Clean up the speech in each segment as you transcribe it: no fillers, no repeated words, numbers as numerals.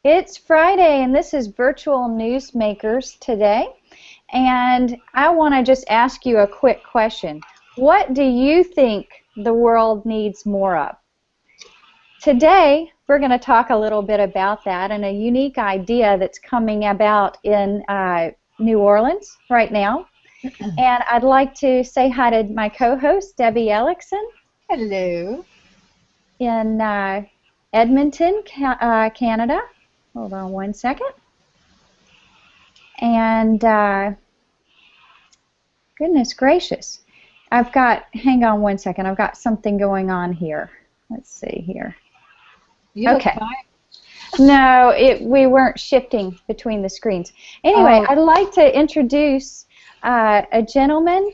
It's Friday, and this is Virtual Newsmakers today. And I want to just ask you a quick question. What do you think the world needs more of? Today, we're going to talk a little bit about that and a unique idea that's coming about in New Orleans right now. And I'd like to say hi to my co-host, Debbie Ellickson. Hello. In Edmonton, Canada. Hold on one second. And goodness gracious. Hang on one second, I've got something going on here. Let's see here. You look fine. No, we weren't shifting between the screens. Anyway, I'd like to introduce a gentleman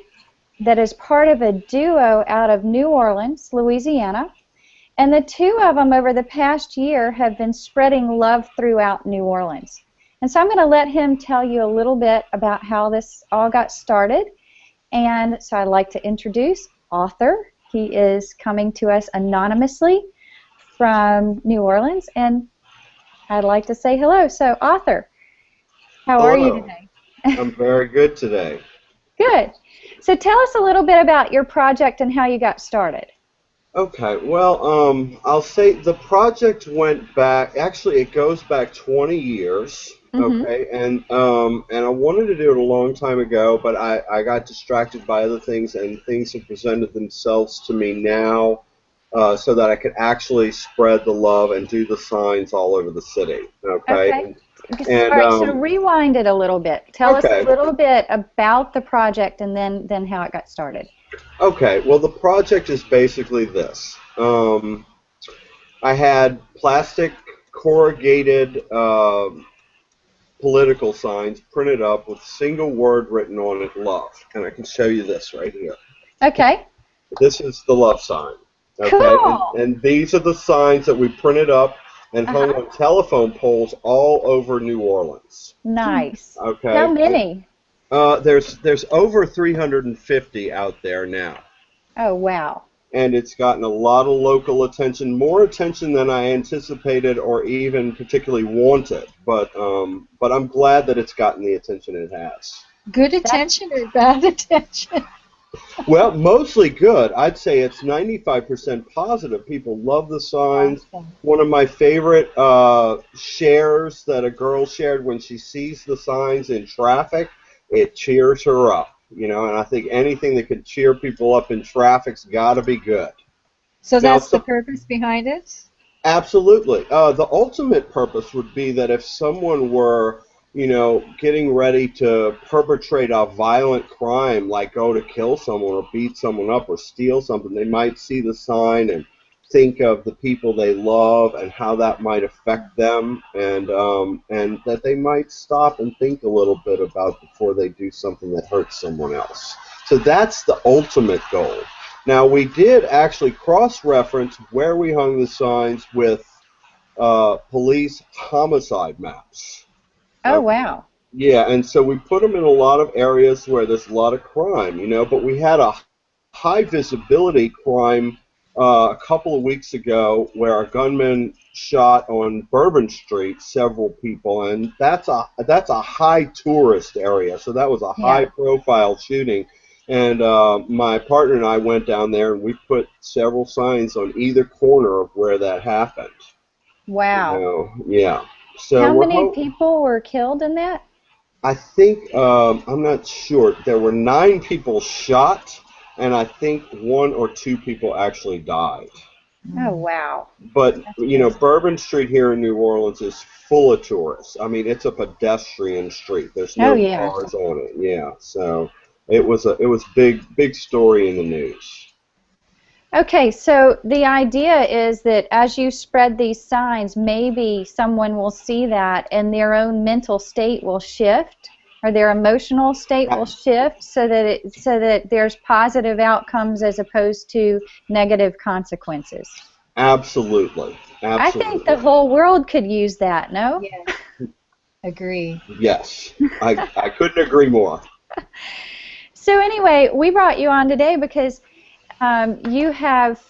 that is part of a duo out of New Orleans, Louisiana. And the two of them over the past year have been spreading love throughout New Orleans. And so I'm going to let him tell you a little bit about how this all got started. And so I'd like to introduce Arthur. He is coming to us anonymously from New Orleans. And I'd like to say hello. So Arthur, how are you today? I'm very good today. Good. So tell us a little bit about your project and how you got started. Okay, well, I'll say the project went back, actually it goes back 20 years, okay, and I wanted to do it a long time ago, but I got distracted by other things, and things have presented themselves to me now so that I could actually spread the love and do the signs all over the city, okay? All right, so rewind it a little bit. Tell us a little bit about the project and then how it got started. Okay, well, the project is basically this. I had plastic corrugated political signs printed up with a single word written on it, love. And I can show you this right here. Okay. This is the love sign. Okay? Cool. And these are the signs that we printed up and hung on telephone poles all over New Orleans. Nice. Okay. How many? There's over 350 out there now. Oh, wow. And it's gotten a lot of local attention, more attention than I anticipated or even particularly wanted. But I'm glad that it's gotten the attention it has. Good attention or bad attention? Well, mostly good. I'd say it's 95% positive. People love the signs. Awesome. One of my favorite shares that a girl shared when she sees the signs in traffic, it cheers her up, you know, and I think anything that could cheer people up in traffic's got to be good. So that's the purpose behind it? Absolutely. The ultimate purpose would be that if someone were, you know, getting ready to perpetrate a violent crime, like go to kill someone or beat someone up or steal something, they might see the sign and think of the people they love and how that might affect them, and that they might stop and think a little bit about before they do something that hurts someone else. So that's the ultimate goal. Now, we did actually cross-reference where we hung the signs with police homicide maps. Oh, wow. Yeah, and so we put them in a lot of areas where there's a lot of crime, you know, but we had a high visibility crime a couple of weeks ago where a gunman shot on Bourbon Street several people, and that's a high tourist area, so that was a high profile shooting. And my partner and I went down there and we put several signs on either corner of where that happened. Wow. You know, yeah. So how many people were killed in that? I think, I'm not sure, there were 9 people shot, and I think 1 or 2 people actually died. Oh, wow. But, you know, Bourbon Street here in New Orleans is full of tourists. I mean, it's a pedestrian street. There's no cars on it. Yeah, so it was a big story in the news. Okay, so the idea is that as you spread these signs, maybe someone will see that and their own mental state will shift, or their emotional state will shift, so that there's positive outcomes as opposed to negative consequences. Absolutely. I think the whole world could use that, no? Yes. Agree. Yes. I couldn't agree more. So anyway, we brought you on today because you have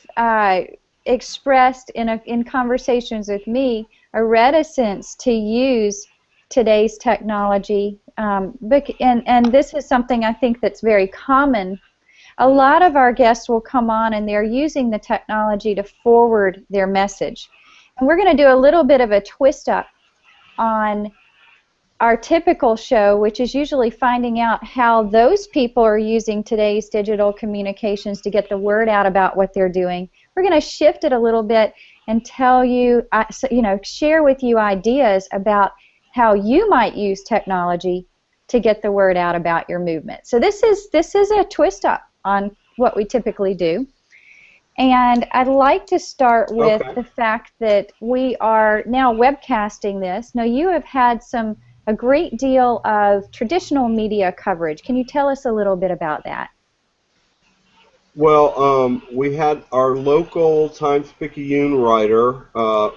expressed in conversations with me a reticence to use today's technology, and this is something I think that's very common. A lot of our guests will come on and they're using the technology to forward their message. And we're going to do a little bit of a twist up on our typical show, which is usually finding out how those people are using today's digital communications to get the word out about what they're doing. We're going to shift it a little bit and tell you, share with you ideas about how you might use technology to get the word out about your movement. So this is a twist up on what we typically do. And I'd like to start with the fact that we are now webcasting this. Now, you have had a great deal of traditional media coverage. Can you tell us a little bit about that? Well, we had our local Times-Picayune writer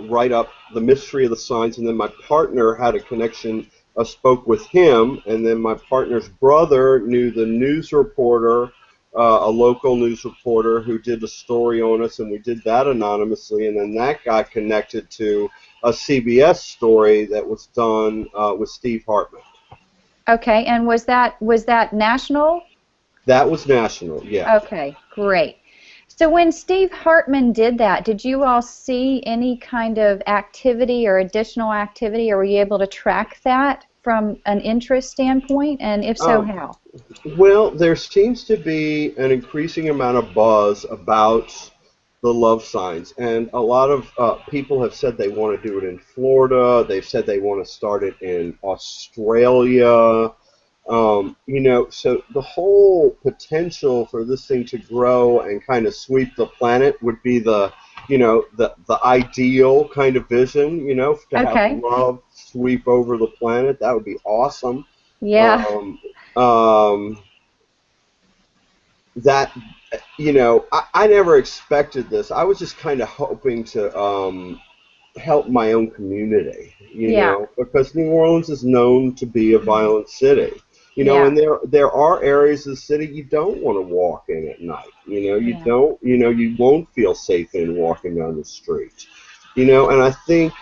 write up The Mystery of the Signs, and then my partner had a connection, spoke with him, and then my partner's brother knew the news reporter, a local news reporter who did a story on us, and we did that anonymously, and then that got connected to a CBS story that was done with Steve Hartman. Okay, and was that national? That was national, yeah. Okay, great. So when Steve Hartman did that, did you all see any kind of activity or additional activity, or were you able to track that from an interest standpoint, and if so, how? Well, there seems to be an increasing amount of buzz about the love signs, and a lot of people have said they want to do it in Florida. They've said they want to start it in Australia. So the whole potential for this thing to grow and kind of sweep the planet would be the ideal kind of vision, to have love sweep over the planet. That would be awesome. Yeah. I never expected this. I was just kind of hoping to help my own community, because New Orleans is known to be a violent city. And there are areas of the city you don't want to walk in at night. You won't feel safe in walking down the street. And I think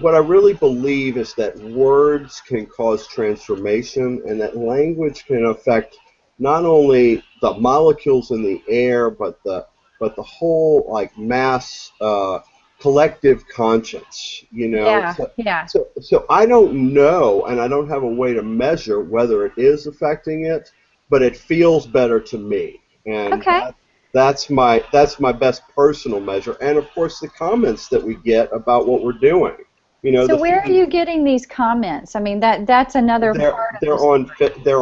what I really believe is that words can cause transformation, and that language can affect not only the molecules in the air, but the whole mass collective conscience, So I don't know, and I don't have a way to measure whether it is affecting it, but it feels better to me, and that's my best personal measure. And of course, the comments that we get about what we're doing. So where are you getting these comments? I mean, that's another part of they're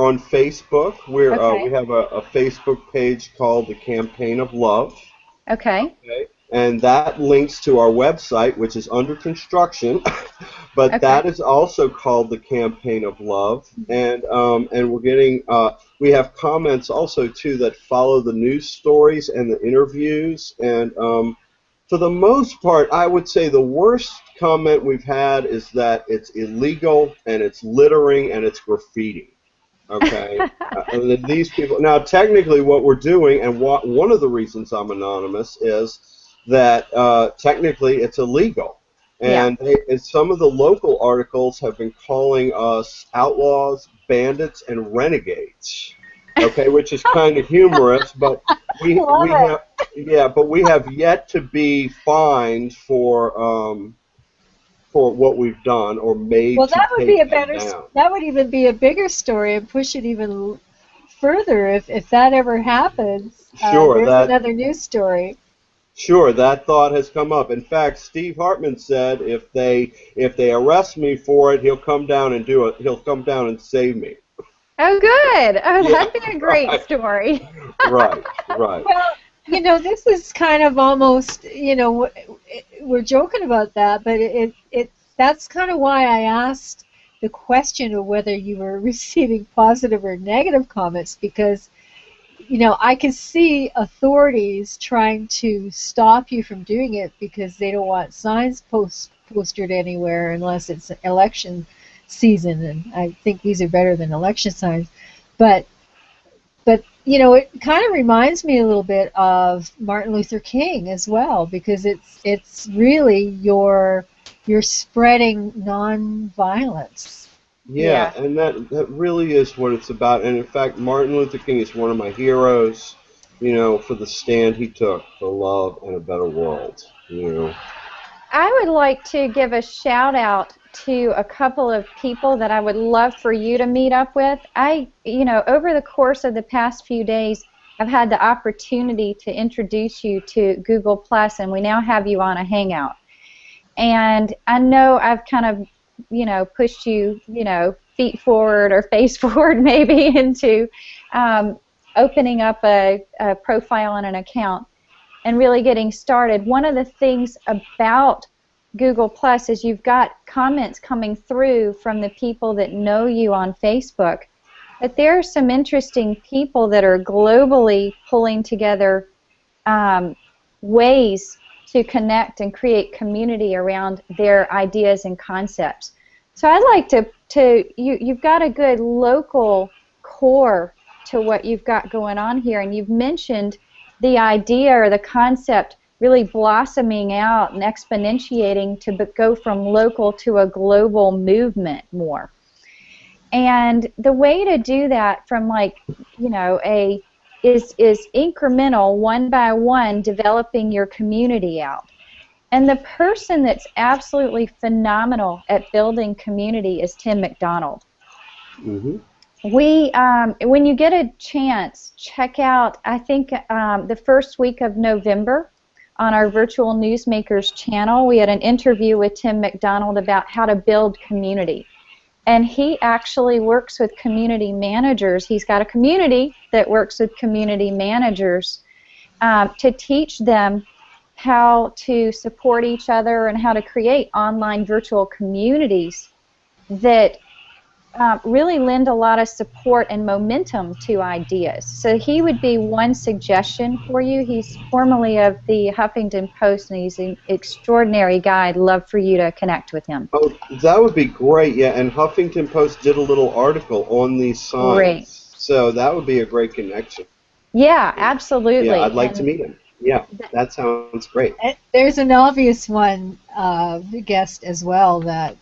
on Facebook. We have a Facebook page called the Campaign of Love. Okay. And that links to our website, which is under construction, but that is also called the Campaign of Love. And we're getting we have comments also too that follow the news stories and the interviews. And for the most part, I would say the worst comment we've had is that it's illegal and it's littering and it's graffiti. Okay. These people. Now, technically, what we're doing, and one of the reasons I'm anonymous is that technically it's illegal. And some of the local articles have been calling us outlaws, bandits, and renegades. Okay, which is kind of humorous, but we have yet to be fined for what we've done or made. Well, that would be down. That would even be a bigger story and push it even further if that ever happens. Sure, there's another news story. Sure, that thought has come up. In fact, Steve Hartman said if they arrest me for it, he'll come down and do it. He'll come down and save me. Oh, good. Oh, that'd be a great story. Right. Well, this is kind of almost, we're joking about that, but that's kind of why I asked the question of whether you were receiving positive or negative comments, because I can see authorities trying to stop you from doing it because they don't want signs posted anywhere unless it's election season, and I think these are better than election signs. But you know, it kind of reminds me a little bit of Martin Luther King as well, because it's really you're spreading nonviolence. Yeah, and that really is what it's about. And in fact, Martin Luther King is one of my heroes, for the stand he took for love and a better world. I would like to give a shout out to a couple of people that I would love for you to meet up with. Over the course of the past few days, I've had the opportunity to introduce you to Google Plus, and we now have you on a Hangout. And I know I've kind of, pushed you, feet forward or face forward maybe into opening up a profile and an account and really getting started. One of the things about Google Plus is you've got comments coming through from the people that know you on Facebook, but there are some interesting people that are globally pulling together ways to connect and create community around their ideas and concepts. So I'd like you've got a good local core to what you've got going on here, and you've mentioned the idea or the concept really blossoming out and exponentiating to go from local to a global movement more. And the way to do that from is incremental, one by one, developing your community out. And the person that's absolutely phenomenal at building community is Tim McDonald. Mm-hmm. When you get a chance, check out, I think, the first week of November on our virtual Newsmakers channel, we had an interview with Tim McDonald about how to build community. And he actually works with community managers. He's got a community that works with community managers to teach them how to support each other and how to create online virtual communities that really lend a lot of support and momentum to ideas. So he would be one suggestion for you. He's formerly of the Huffington Post, and he's an extraordinary guy. I'd love for you to connect with him. Oh, that would be great, yeah. And Huffington Post did a little article on these signs. Great. So that would be a great connection. Yeah, absolutely. Yeah, I'd like to meet him. Yeah, that sounds great. There's an obvious one guest as well that,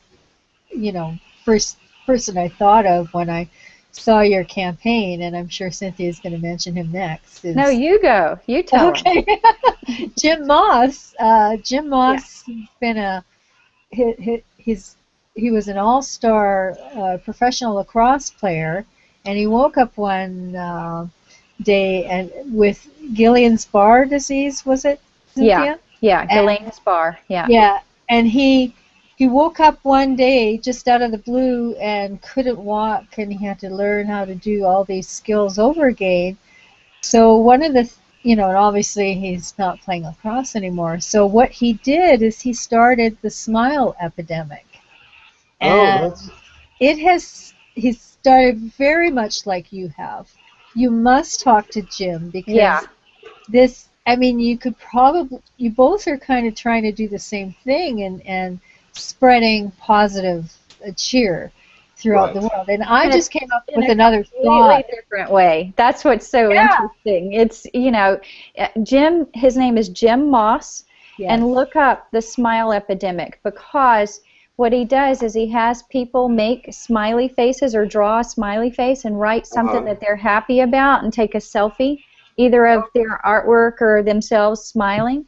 first person I thought of when I saw your campaign, and I'm sure Cynthia's going to mention him next. No, you go. You tell him. Okay. Jim Moss. Jim Moss has been he was an all-star professional lacrosse player, and he woke up one day and with Guillain-Barré disease, was it, Cynthia? Yeah, Guillain-Barré, yeah. Yeah, and he woke up one day just out of the blue and couldn't walk, and he had to learn how to do all these skills over again. So one of the, and obviously he's not playing lacrosse anymore. So what he did is he started the Smile Epidemic. And he started very much like you have. You must talk to Jim because you both are kind of trying to do the same thing and spreading positive cheer throughout the world. And I just came up with another thought. Different way. That's what's so interesting. It's, Jim, his name is Jim Moss, and look up the Smile Epidemic, because what he does is he has people make smiley faces or draw a smiley face and write something that they're happy about and take a selfie, either of their artwork or themselves smiling.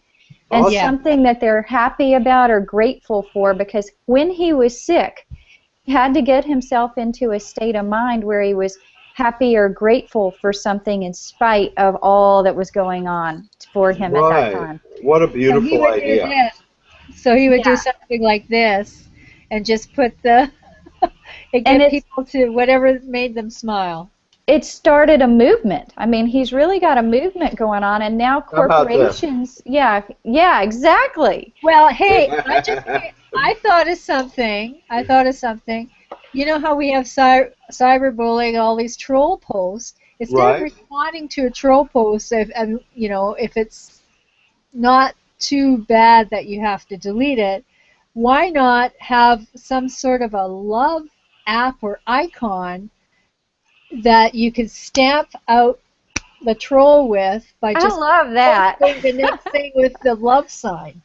And something that they're happy about or grateful for, because when he was sick, he had to get himself into a state of mind where he was happy or grateful for something in spite of all that was going on for him at that time. What a beautiful idea. So he would do something like this and just put and get people to whatever made them smile. It started a movement. I mean, he's really got a movement going on, and now corporations. Yeah, exactly. Well, hey, I thought of something. You know how we have cyberbullying, all these troll posts. Instead of responding to a troll post, if it's not too bad that you have to delete it, why not have some sort of a love app or icon that you can stamp out the troll with by I just love that. posting the next thing with the love sign.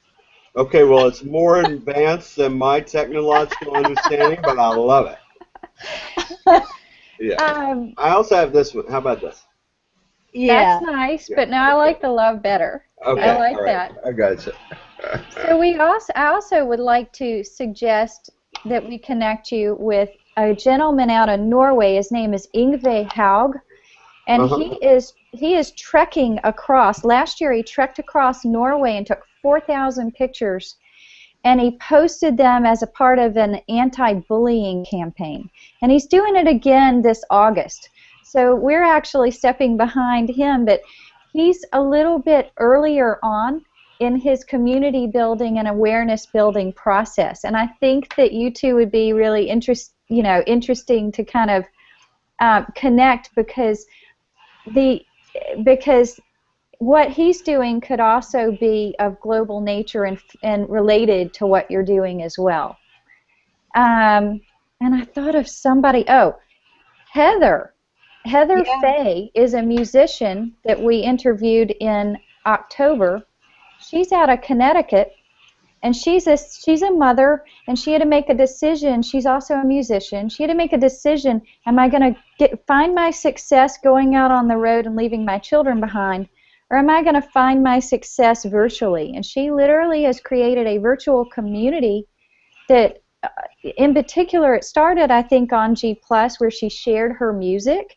Okay, well, it's more advanced than my technological understanding, but I love it. Yeah. I also have this one. How about this? Yeah. That's nice, Yeah. but no, I like the love better. Okay. I like All right. that. I got you. So I also would like to suggest that we connect you with a gentleman out of Norway. His name is Yngve Haug, and he is trekking across. Last year he trekked across Norway and took 4,000 pictures, and he posted them as a part of an anti-bullying campaign. And he's doing it again this August. So we're actually stepping behind him, but he's a little bit earlier on in his community building and awareness building process. And I think that you two would be really interesting to kind of connect, because what he's doing could also be of global nature and related to what you're doing as well. And I thought of somebody. Oh, Heather Faye is a musician that we interviewed in October. She's out of Connecticut, and she's a mother, and she had to make a decision. She's also a musician. She had to make a decision: am I going to find my success going out on the road and leaving my children behind, or am I going to find my success virtually? And she literally has created a virtual community that, in particular, it started, I think, on G+, where she shared her music.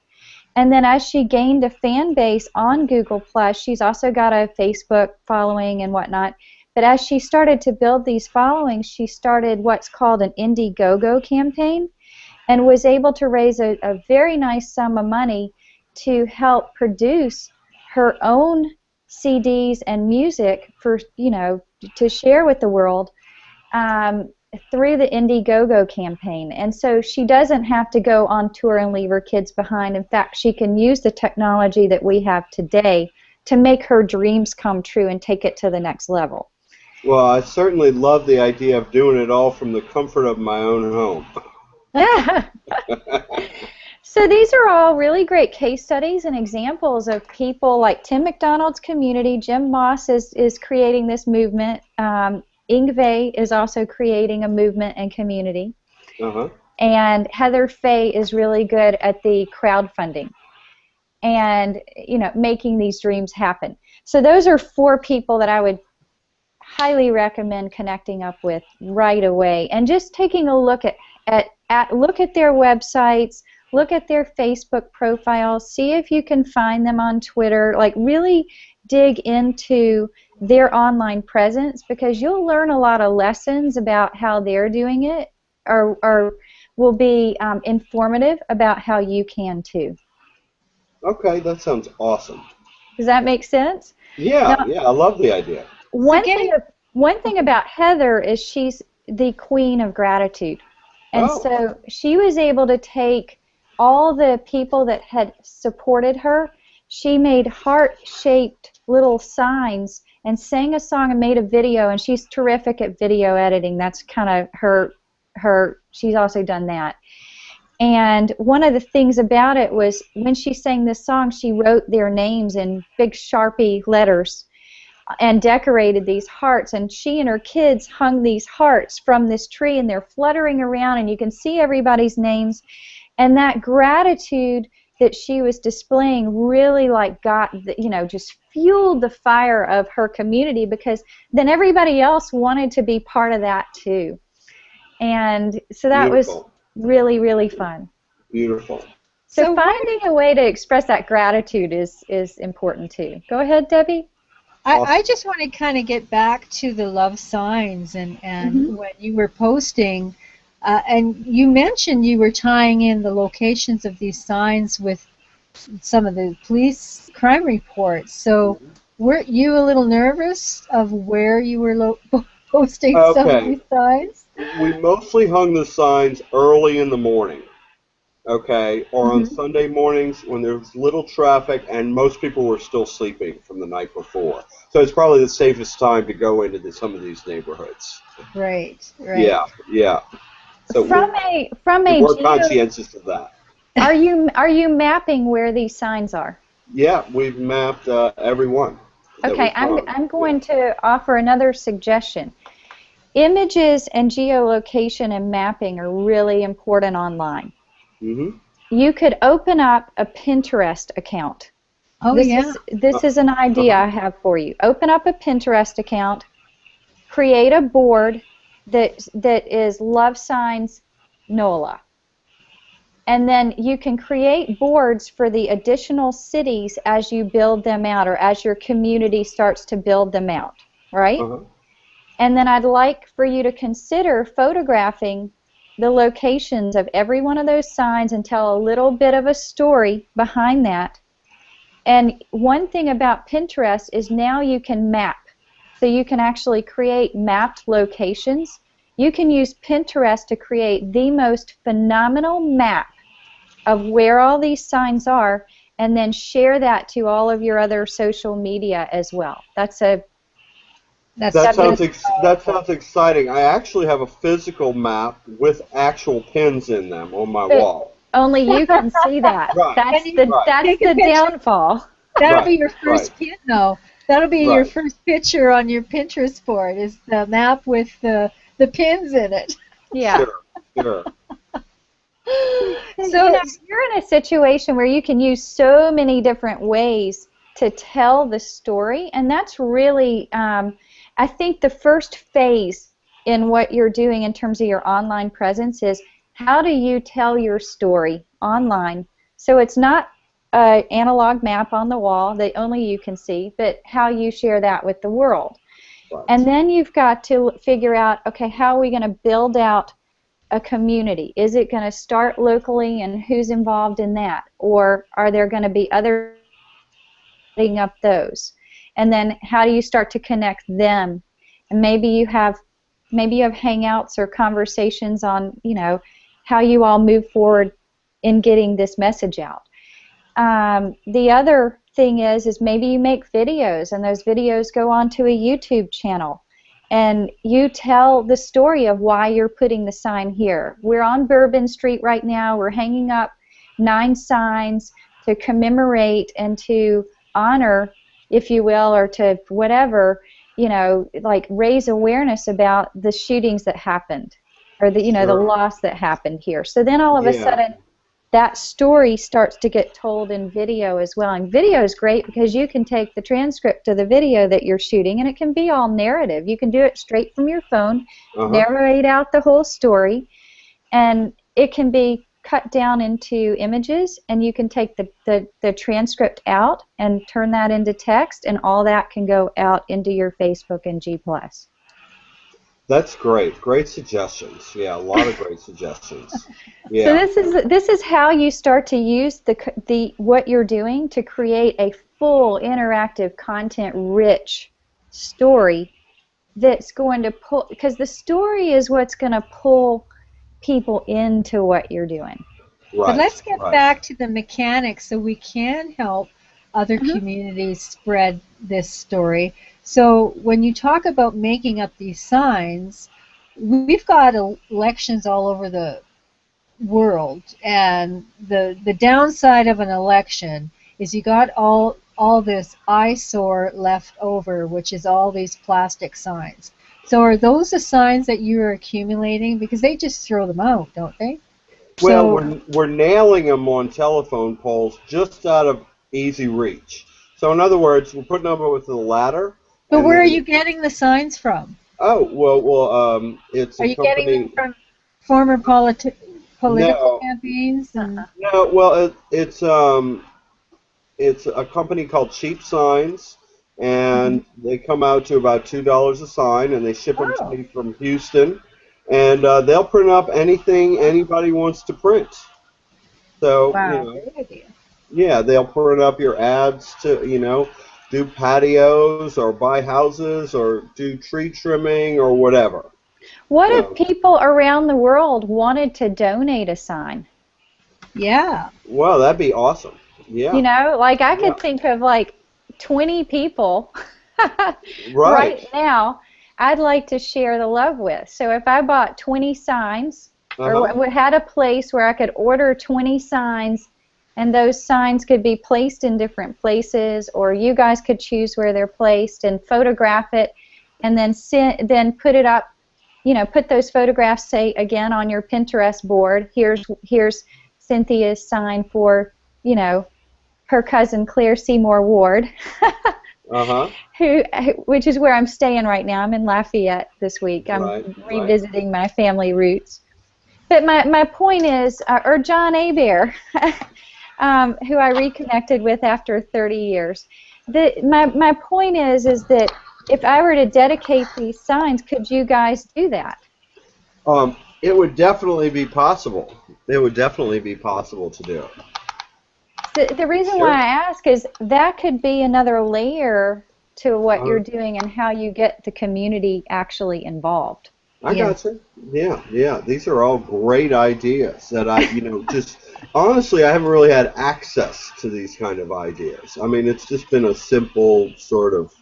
And then as she gained a fan base on Google+, she's also got a Facebook following and whatnot. But as she started to build these followings, she started what's called an Indiegogo campaign, and was able to raise a very nice sum of money to help produce her own CDs and music for, to share with the world through the Indiegogo campaign. And so she doesn't have to go on tour and leave her kids behind. In fact, she can use the technology that we have today to make her dreams come true and take it to the next level. Well, I certainly love the idea of doing it all from the comfort of my own home. So these are all really great case studies and examples of people like Tim McDonald's community. Jim Moss is creating this movement. Yngve is also creating a movement and community. And Heather Faye is really good at the crowdfunding and making these dreams happen. So those are 4 people that I would highly recommend connecting up with right away, and just taking a look at their websites, look at their Facebook profiles, see if you can find them on Twitter. Like, really dig into their online presence, because you'll learn a lot of lessons about how they're doing it, or will be informative about how you can too. Okay, that sounds awesome. Does that make sense? Yeah, I love the idea. One thing about Heather is she's the queen of gratitude. And so she was able to take all the people that had supported her. She made heart-shaped little signs and sang a song and made a video, and she's terrific at video editing. That's kind of her she's also done that. And one of the things about it was, when she sang this song, she wrote their names in big Sharpie letters and decorated these hearts, and she and her kids hung these hearts from this tree, and they're fluttering around, and you can see everybody's names. And that gratitude that she was displaying really just fueled the fire of her community, because then everybody else wanted to be part of that too. And so that was really, really fun. Beautiful. So finding a way to express that gratitude is important too. Go ahead, Debbie. I just want to kind of get back to the love signs, and when you were posting, and you mentioned you were tying in the locations of these signs with some of the police crime reports. So were you a little nervous of where you were posting some of these signs? We mostly hung the signs early in the morning, or on Sunday mornings when there's little traffic and most people were still sleeping from the night before. So it's probably the safest time to go into some of these neighborhoods. Right. Yeah. So we're conscientious of that. Are you mapping where these signs are? Yeah, we've mapped every one that Okay, we've gone. I'm going to offer another suggestion. Images and geolocation and mapping are really important online. Mm-hmm. You could open up a Pinterest account. Oh, yeah. This is an idea I have for you. Open up a Pinterest account, create a board that is love signs NOLA. And then you can create boards for the additional cities as you build them out or as your community starts to build them out, right? Uh-huh. And then I'd like for you to consider photographing the locations of every one of those signs and tell a little bit of a story behind that. And one thing about Pinterest is now you can map. So you can actually create mapped locations. You can use Pinterest to create the most phenomenal map of where all these signs are and then share that to all of your other social media as well. That sounds exciting. I actually have a physical map with actual pins in them on my wall. Only you can see that. Right. That's the downfall. That'll be your first pin, though. That'll be your first picture on your Pinterest board, is the map with the pins in it. Yeah. Sure. So you're in a situation where you can use so many different ways to tell the story, and that's really, I think the first phase in what you're doing in terms of your online presence is how do you tell your story online so it's not an analog map on the wall that only you can see, but how you share that with the world. Right. And then you've got to figure out, okay, how are we going to build out a community? Is it going to start locally and who's involved in that? Or are there going to be other setting up those? And then how do you start to connect them? And maybe you have hangouts or conversations on, how you all move forward in getting this message out. The other thing is maybe you make videos and those videos go onto a YouTube channel. And you tell the story of why you're putting the sign here. We're on Bourbon Street right now. We're hanging up 9 signs to commemorate and to honor, if you will, or to whatever, like raise awareness about the shootings that happened or the loss that happened here. So then all of a sudden that story starts to get told in video as well. And video is great because you can take the transcript of the video that you're shooting and it can be all narrative. You can do it straight from your phone, narrate out the whole story, and it can be cut down into images, and you can take the transcript out and turn that into text, and all that can go out into your Facebook and G+. That's great. Great suggestions. Yeah, a lot of great suggestions. Yeah. So this is how you start to use the what you're doing to create a full interactive content-rich story that's going to pull, because the story is what's going to pull people into what you're doing. Right. But let's get back to the mechanics so we can help other communities spread this story. So when you talk about making up these signs, we've got elections all over the world, and the downside of an election is you got all this eyesore left over, which is all these plastic signs. So are those the signs that you're accumulating? Because they just throw them out, don't they? Well, we're nailing them on telephone poles just out of easy reach. So in other words, we're putting them with the ladder. But where are you getting the signs from? Oh, well, it's a company. Are you getting them from former political campaigns? No, well, it's a company called Cheap Signs, and they come out to about $2 a sign, and they ship them to me from Houston, and they'll print up anything anybody wants to print. So, great idea. Yeah, they'll print up your ads to, do patios or buy houses or do tree trimming or whatever. What if people around the world wanted to donate a sign? Yeah. Well, that'd be awesome. Yeah. I could think of 20 people right now I'd like to share the love with. So if I bought 20 signs or had a place where I could order 20 signs and those signs could be placed in different places, or you guys could choose where they're placed and photograph it, and then put it up. Put those photographs, say again, on your Pinterest board. Here's Cynthia's sign for, her cousin Claire Seymour Ward, which is where I'm staying right now. I'm in Lafayette this week. I'm revisiting my family roots. But my point is, or John Abear, who I reconnected with after 30 years. My point is that if I were to dedicate these signs, could you guys do that? It would definitely be possible. It would definitely be possible to do it. The reason why I ask is that could be another layer to what you're doing and how you get the community actually involved. I got you. Yeah. These are all great ideas that I, just honestly, I haven't really had access to these kind of ideas. I mean, it's just been a simple sort of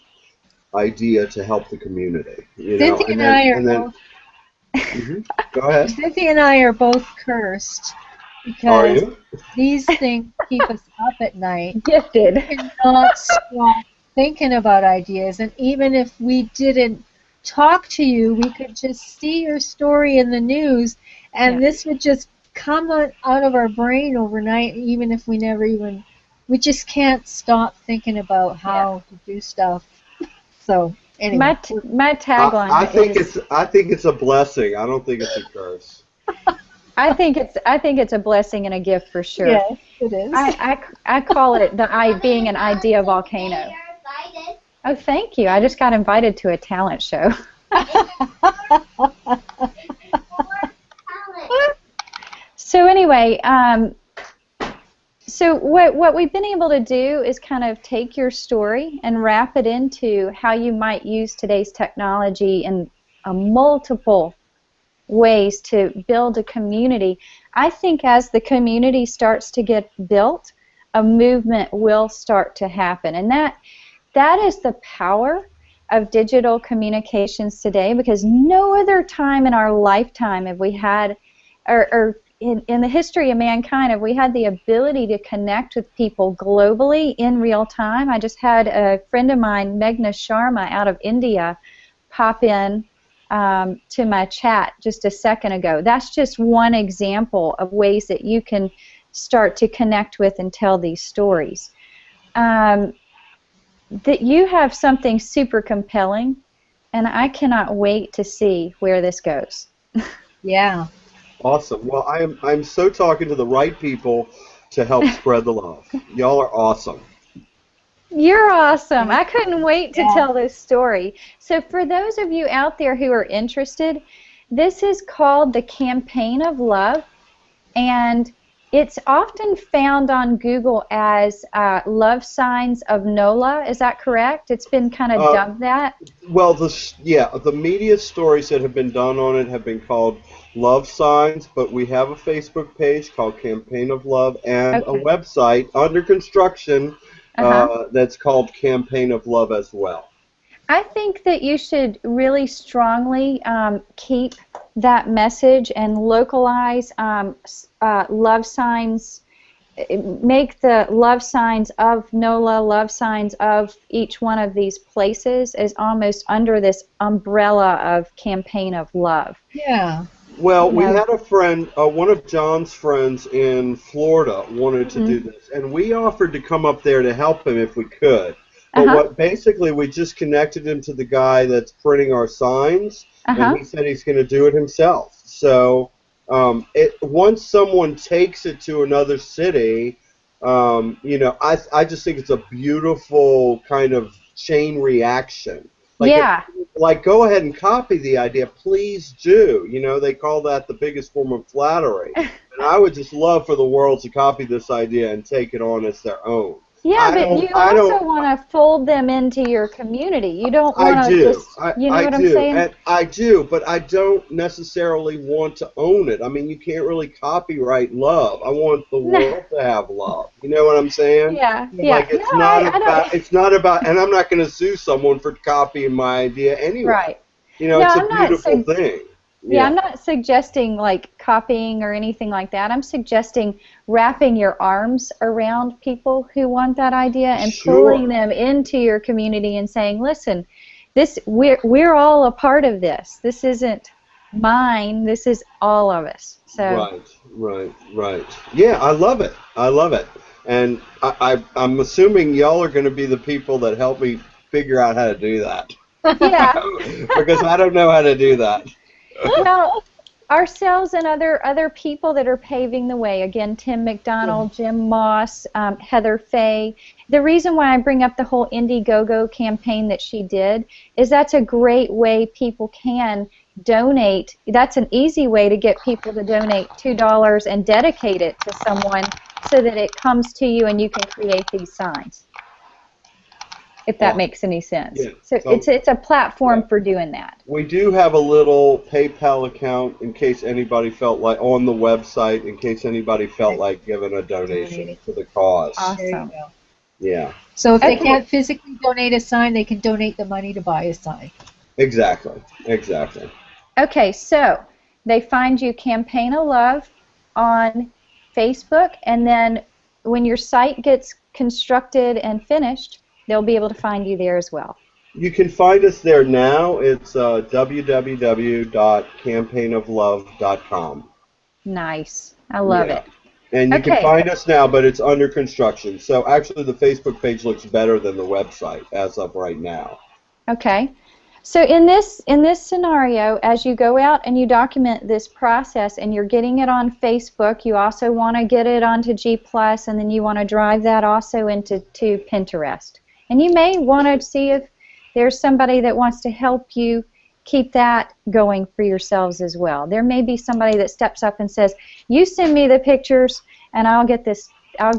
idea to help the community. Cynthia and I are both. Go ahead. Cynthia and I are both cursed because these things keep us up at night. Gifted. We cannot stop thinking about ideas, and even if we didn't talk to you, we could just see your story in the news, and this would just come out of our brain overnight, even if we just can't stop thinking about how to do stuff. So anyway, my tagline. I think it's a blessing. I don't think it's a curse. I think it's a blessing and a gift for sure. Yes, it is. I call it being an idea volcano. Oh, thank you. I just got invited to a talent show. So anyway, so what we've been able to do is kind of take your story and wrap it into how you might use today's technology in multiple ways to build a community. I think as the community starts to get built, a movement will start to happen, and that is the power of digital communications today, because no other time in our lifetime have we had, or in the history of mankind, have we had the ability to connect with people globally in real time. I just had a friend of mine, Meghna Sharma out of India, pop in to my chat just a second ago. That's just one example of ways that you can start to connect with and tell these stories. That you have something super compelling, and I cannot wait to see where this goes. Yeah. Awesome. Well, I'm so talking to the right people to help spread the love. Y'all are awesome. You're awesome. I couldn't wait to tell this story. So for those of you out there who are interested, this is called the Campaign of Love, and it's often found on Google as Love Signs of NOLA. Is that correct? It's been kind of dubbed that? Well, the media stories that have been done on it have been called Love Signs, but we have a Facebook page called Campaign of Love and a website under construction that's called Campaign of Love as well. I think that you should really strongly keep that message and localize love signs, make the love signs of NOLA, love signs of each one of these places as almost under this umbrella of Campaign of Love. Yeah. Well, we had a friend, one of John's friends in Florida wanted to do this, and we offered to come up there to help him if we could. But basically, we just connected him to the guy that's printing our signs, and he said he's going to do it himself. So once someone takes it to another city, I just think it's a beautiful kind of chain reaction. Like, go ahead and copy the idea. Please do. They call that the biggest form of flattery. And I would just love for the world to copy this idea and take it on as their own. Yeah, but you also want to fold them into your community. You don't want to just, you know what I'm saying? And I do, but I don't necessarily want to own it. I mean, you can't really copyright love. I want the world to have love. You know what I'm saying? Yeah. Like, it's not about, and I'm not going to sue someone for copying my idea anyway. Right. It's a beautiful thing. Yeah, I'm not suggesting like copying or anything like that. I'm suggesting wrapping your arms around people who want that idea and pulling them into your community and saying, "Listen, we're all a part of this. This isn't mine. This is all of us." So Right. Yeah, I love it. And I'm assuming y'all are going to be the people that help me figure out how to do that. Yeah. Because I don't know how to do that. Well, ourselves and other people that are paving the way. Again, Tim McDonald, Jim Moss, Heather Fay. The reason why I bring up the whole Indiegogo campaign that she did is that's a great way people can donate. That's an easy way to get people to donate $2 and dedicate it to someone so that it comes to you and you can create these signs. If that makes any sense. Yeah. So it's a platform for doing that. We do have a little PayPal account in case anybody felt like, on the website, in case anybody felt like giving a donation to the cause. Awesome. Yeah. So if they can't physically donate a sign, they can donate the money to buy a sign. Exactly. Okay, so they find you Campaign of Love on Facebook, and then when your site gets constructed and finished, they'll be able to find you there as well. You can find us there now. It's www.campaignoflove.com. Nice. I love it. And you can find us now, but it's under construction. So actually the Facebook page looks better than the website as of right now. Okay. So in this scenario, as you go out and you document this process and you're getting it on Facebook, you also want to get it onto G+, and then you want to drive that also into Pinterest. And you may want to see if there's somebody that wants to help you keep that going for yourselves as well. There may be somebody that steps up and says, "You send me the pictures, and I'll get this out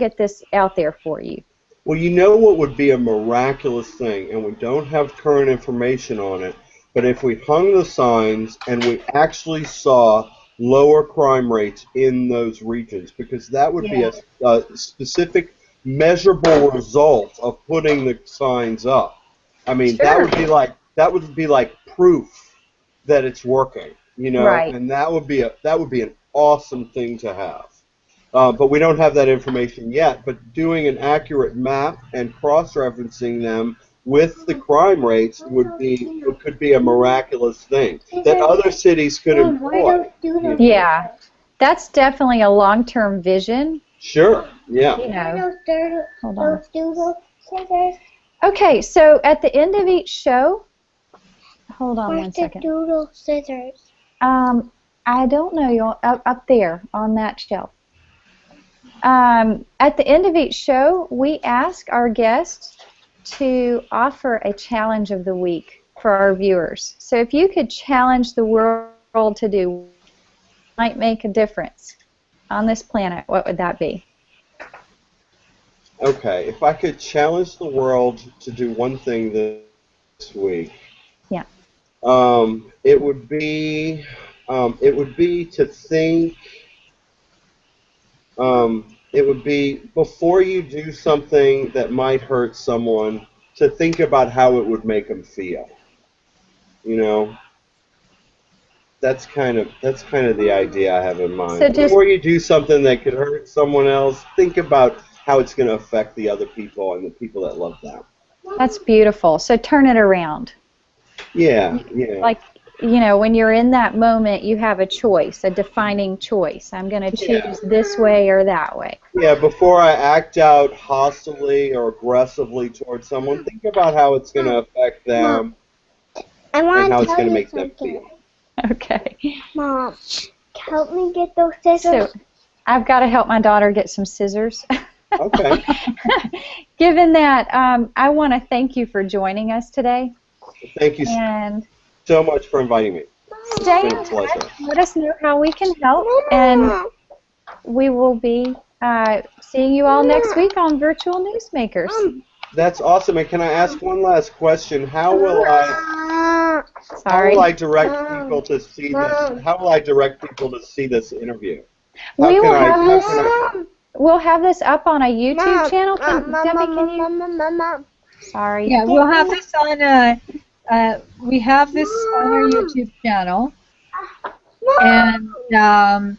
there for you." Well, you know what would be a miraculous thing, and we don't have current information on it, but if we hung the signs and we actually saw lower crime rates in those regions, because that would be a specific measurable result of putting the signs up. I mean, that would be like proof that it's working, you know, and that would be an awesome thing to have. But we don't have that information yet. But doing an accurate map and cross-referencing them with the crime rates could be a miraculous thing that other cities could employ. Yeah, that's definitely a long-term vision. Sure. Yeah. You know, hold on. Okay, so at the end of each show, hold on one second. Where's the doodle scissors? I don't know, y'all. Up there on that shelf. At the end of each show, we ask our guests to offer a challenge of the week for our viewers. So if you could challenge the world to do might make a difference on this planet, what would that be? Okay, if I could challenge the world to do one thing this week, it would be to think. It would be before you do something that might hurt someone, to think about how it would make them feel. You know, that's kind of the idea I have in mind. So before you do something that could hurt someone else, think about how it's going to affect the other people and the people that love them. That's beautiful. So turn it around. Yeah. Like, you know, when you're in that moment, you have a choice, a defining choice. I'm going to choose this way or that way. Yeah, before I act out hostilely or aggressively towards someone, think about how it's going to affect them and how it's going to make them feel. Okay. Mom, help me get those scissors. So, I've got to help my daughter get some scissors. Okay. Given that, I want to thank you for joining us today. Thank you so much for inviting me. Stay in touch. Let us know how we can help, and we will be seeing you all next week on Virtual Newsmakers. That's awesome. And can I ask one last question? How will I direct people to see this? How will I direct people to see this interview? We'll have this up on a YouTube channel. Debbie, can you? Sorry. Yeah, we'll have this on. We have this on our YouTube channel, And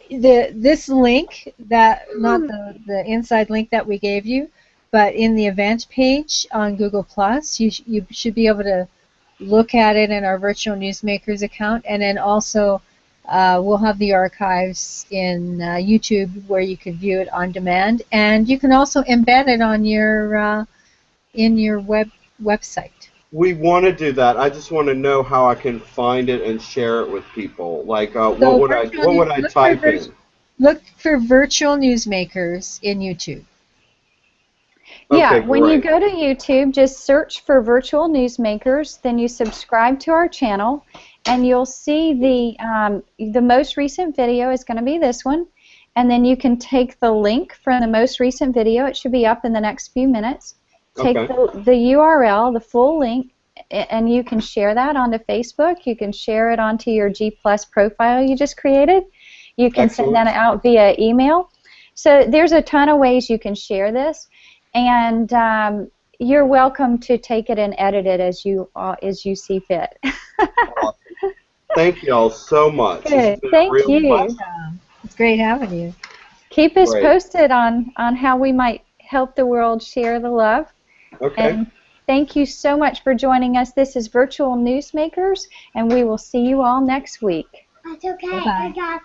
this link, that not the inside link that we gave you, but in the event page on Google Plus, you should be able to look at it in our Virtual Newsmakers account, and then also we'll have the archives in YouTube where you can view it on demand, and you can also embed it on your in your website. We want to do that. I just want to know how I can find it and share it with people. Like, what would I type in? Look for Virtual Newsmakers in YouTube. Yeah, Okay, when you go to YouTube, just search for Virtual Newsmakers, then you subscribe to our channel, and you'll see the most recent video is going to be this one, and then you can take the link from the most recent video. It should be up in the next few minutes. Take the URL, the full link, and you can share that onto Facebook. You can share it onto your G Plus profile you just created. You can send that out via email. So there's a ton of ways you can share this, and you're welcome to take it and edit it as you see fit. Awesome. Thank you all so much. Good. Thank you. It's great having you. Keep us posted on how we might help the world share the love. Okay. And thank you so much for joining us. This is Virtual Newsmakers, and we will see you all next week. That's okay. Bye-bye. I got